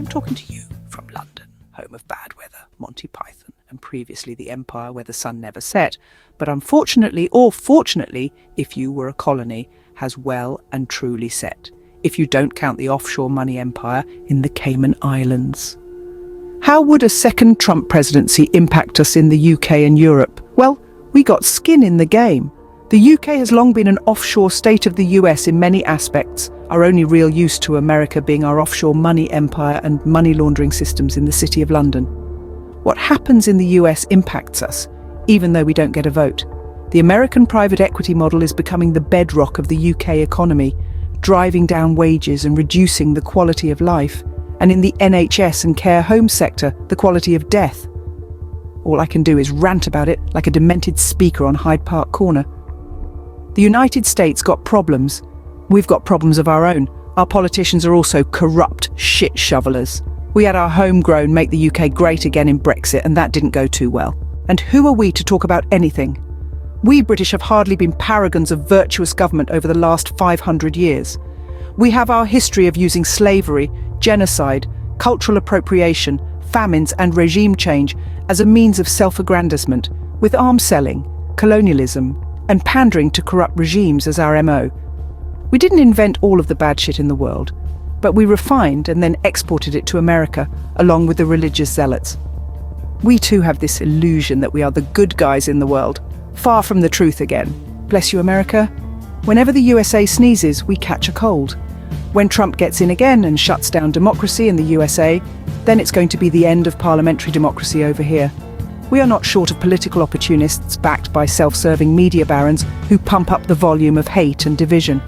talking to you from London, home of bad weather, Monty Python, and previously the Empire where the sun never set. But unfortunately, or fortunately, if you were a colony, has well and truly set, if you don't count the offshore money empire in the Cayman Islands. How would a second Trump presidency impact us in the UK and Europe? Well, we got skin in the game. The UK has long been an offshore state of the US in many aspects, our only real use to America being our offshore money empire and money laundering systems in the City of London. What happens in the US impacts us, even though we don't get a vote. The American private equity model is becoming the bedrock of the UK economy, driving down wages and reducing the quality of life, and in the NHS and care home sector, the quality of death. All I can do is rant about it like a demented speaker on Hyde Park Corner. The United States got problems. We've got problems of our own. Our politicians are also corrupt shit shovelers. We had our homegrown make the UK great again in Brexit, and that didn't go too well. And who are we to talk about anything? We British have hardly been paragons of virtuous government over the last 500 years. We have our history of using slavery, genocide, cultural appropriation, famines and regime change as a means of self-aggrandizement, with arms selling, colonialism, and pandering to corrupt regimes as our MO. We didn't invent all of the bad shit in the world, but we refined and then exported it to America, along with the religious zealots. We too have this illusion that we are the good guys in the world, far from the truth again. Bless you, America. Whenever the USA sneezes, we catch a cold. When Trump gets in again and shuts down democracy in the USA, then it's going to be the end of parliamentary democracy over here. We are not short of political opportunists backed by self-serving media barons who pump up the volume of hate and division.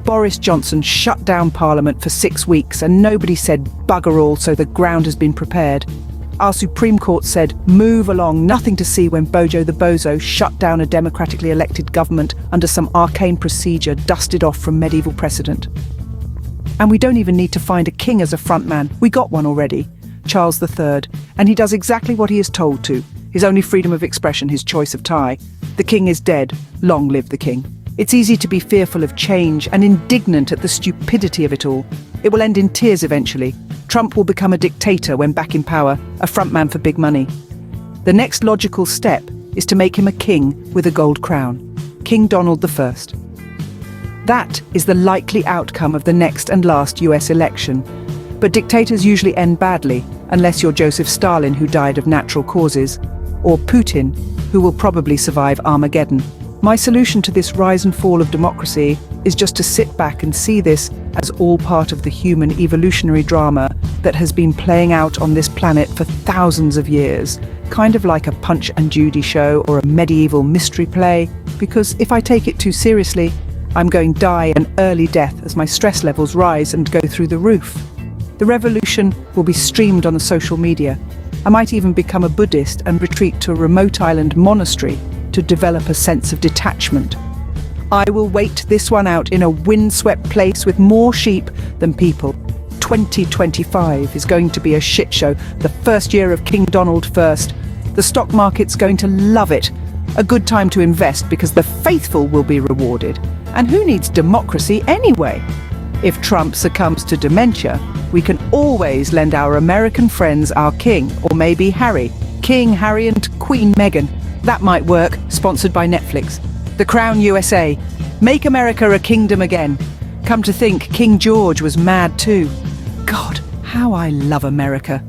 Boris Johnson shut down Parliament for 6 weeks and nobody said bugger all, so the ground has been prepared. Our Supreme Court said move along, nothing to see when Bojo the Bozo shut down a democratically elected government under some arcane procedure dusted off from medieval precedent. And we don't even need to find a king as a frontman. We got one already, Charles III, and he does exactly what he is told to. His only freedom of expression, his choice of tie. The king is dead. Long live the king. It's easy to be fearful of change and indignant at the stupidity of it all. It will end in tears eventually. Trump will become a dictator when back in power, a frontman for big money. The next logical step is to make him a king with a gold crown. King Donald I. That is the likely outcome of the next and last US election. But dictators usually end badly, unless you're Joseph Stalin, who died of natural causes, or Putin, who will probably survive Armageddon. My solution to this rise and fall of democracy is just to sit back and see this as all part of the human evolutionary drama that has been playing out on this planet for thousands of years, kind of like a Punch and Judy show or a medieval mystery play, because if I take it too seriously, I'm going to die an early death as my stress levels rise and go through the roof. The revolution will be streamed on the social media. I might even become a Buddhist and retreat to a remote island monastery to develop a sense of detachment. I will wait this one out in a windswept place with more sheep than people. 2025 is going to be a shit show, the first year of King Donald first. The stock market's going to love it. A good time to invest because the faithful will be rewarded. And who needs democracy anyway? If Trump succumbs to dementia, we can always lend our American friends our king, or maybe Harry. King Harry and Queen Meghan. That might work, sponsored by Netflix. The Crown USA. Make America a kingdom again. Come to think, King George was mad too. God, how I love America.